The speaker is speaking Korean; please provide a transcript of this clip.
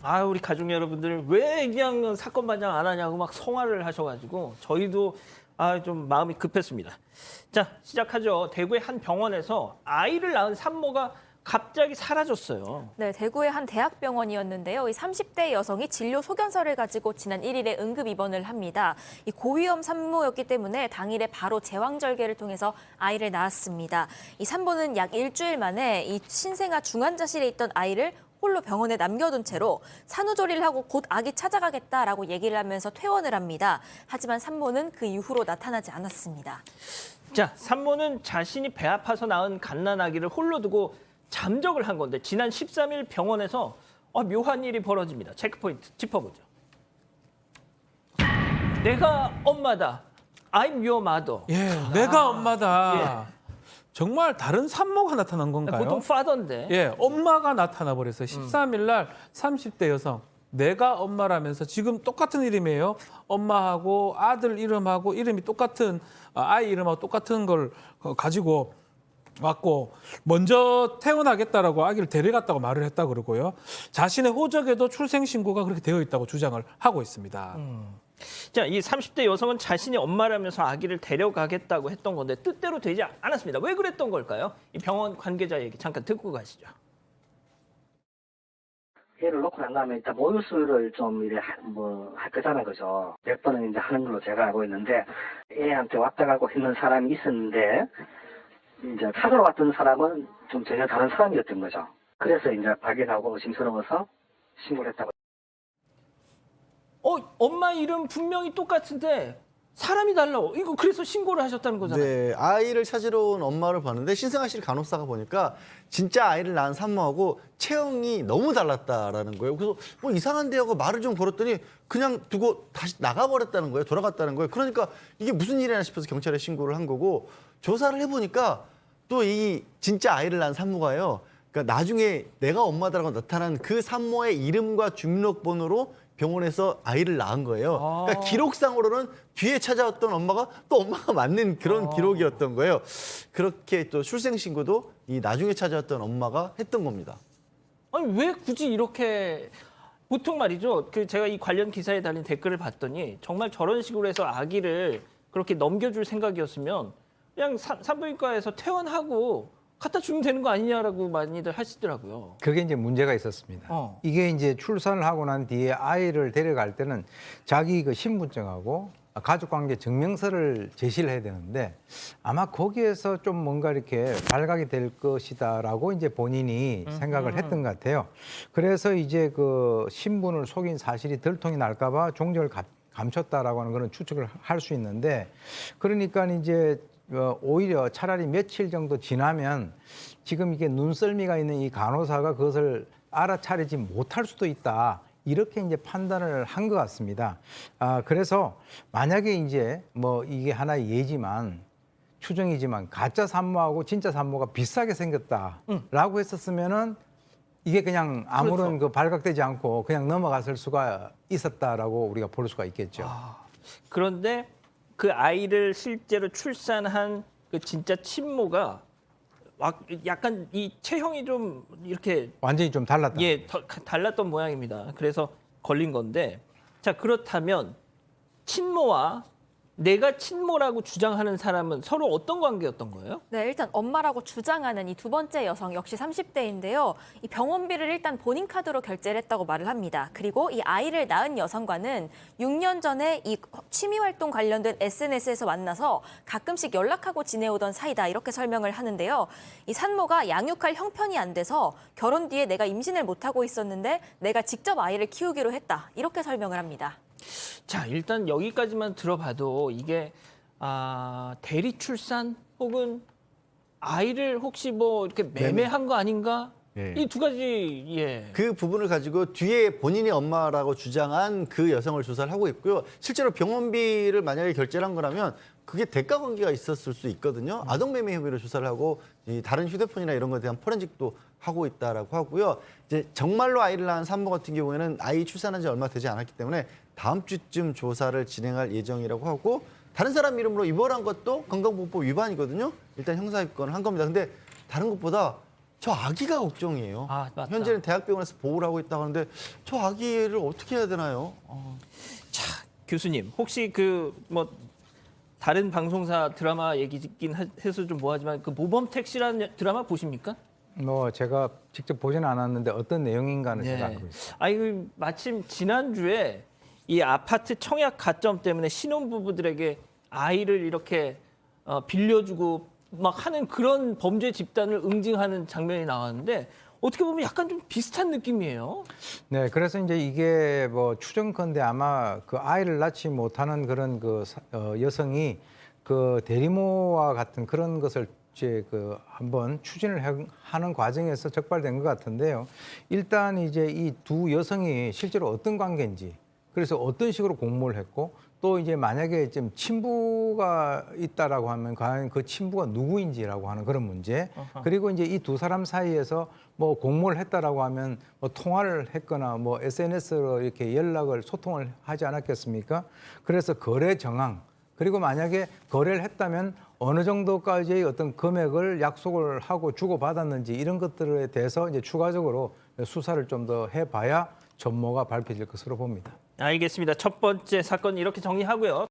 아, 우리 가족 여러분들 왜 그냥 사건 반장 안 하냐고 막 성화를 하셔가지고 저희도 좀 마음이 급했습니다. 자, 시작하죠. 대구의 한 병원에서 아이를 낳은 산모가 갑자기 사라졌어요. 네, 대구의 한 대학병원이었는데요. 이 30대 여성이 진료 소견서를 가지고 지난 1일에 응급 입원을 합니다. 이 고위험 산모였기 때문에 당일에 바로 제왕절개를 통해서 아이를 낳았습니다. 이 산모는 약 일주일 만에 이 신생아 중환자실에 있던 아이를 홀로 병원에 남겨둔 채로 산후조리를 하고 곧 아기 찾아가겠다라고 얘기를 하면서 퇴원을 합니다. 하지만 산모는 그 이후로 나타나지 않았습니다. 자, 산모는 자신이 배 아파서 낳은 갓난아기를 홀로 두고 잠적을 한 건데 지난 13일 병원에서 묘한 일이 벌어집니다. 체크포인트 짚어보죠. 내가 엄마다. I'm your mother. 예, 내가 엄마다. 정말 다른 산모가 나타난 건가요? 보통 father인데. 예, 엄마가 나타나 버렸어요. 13일 날 30대 여성. 내가 엄마라면서 지금 똑같은 이름이에요. 엄마하고 아들 이름하고 이름이 똑같은 아이 이름하고 똑같은 걸 가지고 왔고 먼저 퇴원하겠다라고 아기를 데려갔다고 말을 했다 그러고요. 자신의 호적에도 출생 신고가 그렇게 되어 있다고 주장을 하고 있습니다. 자, 이 30대 여성은 자신이 엄마라면서 아기를 데려가겠다고 했던 건데 뜻대로 되지 않았습니다. 왜 그랬던 걸까요? 이 병원 관계자 얘기 잠깐 듣고 가시죠. 애를 놓고 난 다음에 일단 모유수유를 좀 이래 할 거잖아요, 그죠? 몇 번은 이제 하는 걸로 제가 알고 있는데 애한테 왔다 가고 했는 사람이 있었는데 이제 찾으러 왔던 사람은 좀 전혀 다른 사람이었던 거죠. 그래서 이제 발견하고 의심스러워서 신고를 했다고. 엄마 이름 분명히 똑같은데 사람이 달라. 이거 그래서 신고를 하셨다는 거잖아요. 네, 아이를 찾으러 온 엄마를 봤는데 신생아실 간호사가 보니까 진짜 아이를 낳은 산모하고 체형이 너무 달랐다라는 거예요. 그래서 뭐 이상한데 하고 말을 좀 걸었더니 그냥 두고 다시 나가버렸다는 거예요. 돌아갔다는 거예요. 그러니까 이게 무슨 일이나 싶어서 경찰에 신고를 한 거고 조사를 해보니까 또 이 진짜 아이를 낳은 산모가요. 그러니까 나중에 내가 엄마다라고 나타난 그 산모의 이름과 주민등록번호로 병원에서 아이를 낳은 거예요. 그러니까 기록상으로는 뒤에 찾아왔던 엄마가 또 엄마가 맞는 그런 기록이었던 거예요. 그렇게 또 출생신고도 이 나중에 찾아왔던 엄마가 했던 겁니다. 아니 왜 굳이 이렇게 보통 말이죠. 제가 이 관련 기사에 달린 댓글을 봤더니 정말 저런 식으로 해서 아기를 그렇게 넘겨줄 생각이었으면 그냥 산부인과에서 퇴원하고 갖다 주면 되는 거 아니냐라고 많이들 하시더라고요. 그게 이제 문제가 있었습니다. 이게 이제 출산을 하고 난 뒤에 아이를 데려갈 때는 자기 그 신분증하고 가족관계 증명서를 제시를 해야 되는데 아마 거기에서 좀 뭔가 이렇게 발각이 될 것이다라고 이제 본인이 생각을 했던 것 같아요. 그래서 이제 그 신분을 속인 사실이 들통이 날까봐 종적을 감췄다라고 하는 그런 추측을 할 수 있는데 그러니까 이제 오히려 차라리 며칠 정도 지나면 지금 이게 눈썰미가 있는 이 간호사가 그것을 알아차리지 못할 수도 있다. 이렇게 이제 판단을 한 것 같습니다. 그래서 만약에 이제 뭐 이게 하나의 예지만 추정이지만 가짜 산모하고 진짜 산모가 비슷하게 생겼다라고 했었으면은 이게 그냥 아무런 그렇죠. 그 발각되지 않고 그냥 넘어갔을 수가 있었다라고 우리가 볼 수가 있겠죠. 그런데 그 아이를 실제로 출산한 그 진짜 친모가 약간 이 체형이 좀 이렇게 완전히 좀 달랐다. 달랐던 모양입니다. 그래서 걸린 건데 자 그렇다면 친모와 내가 친모라고 주장하는 사람은 서로 어떤 관계였던 거예요? 네, 일단 엄마라고 주장하는 이 두 번째 여성 역시 30대인데요. 이 병원비를 일단 본인 카드로 결제를 했다고 말을 합니다. 그리고 이 아이를 낳은 여성과는 6년 전에 이 취미활동 관련된 SNS에서 만나서 가끔씩 연락하고 지내오던 사이다 이렇게 설명을 하는데요. 이 산모가 양육할 형편이 안 돼서 결혼 뒤에 내가 임신을 못하고 있었는데 내가 직접 아이를 키우기로 했다 이렇게 설명을 합니다. 자 일단 여기까지만 들어봐도 이게 대리 출산 혹은 아이를 혹시 뭐 이렇게 매매한 거 아닌가? 예. 이 두 가지 그 부분을 가지고 뒤에 본인이 엄마라고 주장한 그 여성을 조사를 하고 있고요. 실제로 병원비를 만약에 결제를 한 거라면 그게 대가 관계가 있었을 수 있거든요. 아동매매 혐의로 조사를 하고 이 다른 휴대폰이나 이런 것에 대한 포렌식도 하고 있다라고 하고요. 이제 정말로 아이를 낳은 산모 같은 경우에는 아이 출산한 지 얼마 되지 않았기 때문에 다음 주쯤 조사를 진행할 예정이라고 하고 다른 사람 이름으로 입원한 것도 건강보호법 위반이거든요. 일단 형사 입건을 한 겁니다. 근데 다른 것보다 저 아기가 걱정이에요. 아, 맞다. 현재는 대학병원에서 보호를 하고 있다고 하는데 저 아기를 어떻게 해야 되나요? 자, 교수님 혹시 그 뭐 다른 방송사 드라마 얘기긴 해서 좀 뭐하지만 그 모범 택시라는 드라마 보십니까? 뭐 제가 직접 보지는 않았는데 어떤 내용인가는 제가 알고 있어요. 아니 그 마침 지난주에 이 아파트 청약 가점 때문에 신혼부부들에게 아이를 이렇게 빌려주고 막 하는 그런 범죄 집단을 응징하는 장면이 나왔는데 어떻게 보면 약간 좀 비슷한 느낌이에요. 네, 그래서 이제 이게 뭐 추정컨대 아마 그 아이를 낳지 못하는 그런 그 여성이 그 대리모와 같은 그런 것을 이제 그 한번 추진을 하는 과정에서 적발된 것 같은데요. 일단 이제 이 두 여성이 실제로 어떤 관계인지, 그래서 어떤 식으로 공모를 했고, 또 이제 만약에 좀 친부가 있다라고 하면 과연 그 친부가 누구인지라고 하는 그런 문제. 그리고 이제 이 두 사람 사이에서 뭐 공모를 했다라고 하면 뭐 통화를 했거나 뭐 SNS로 이렇게 연락을 소통을 하지 않았겠습니까? 그래서 거래 정황, 그리고 만약에 거래를 했다면 어느 정도까지의 어떤 금액을 약속을 하고 주고받았는지 이런 것들에 대해서 이제 추가적으로 수사를 좀 더 해봐야 전모가 밝혀질 것으로 봅니다. 알겠습니다. 첫 번째 사건 이렇게 정리하고요.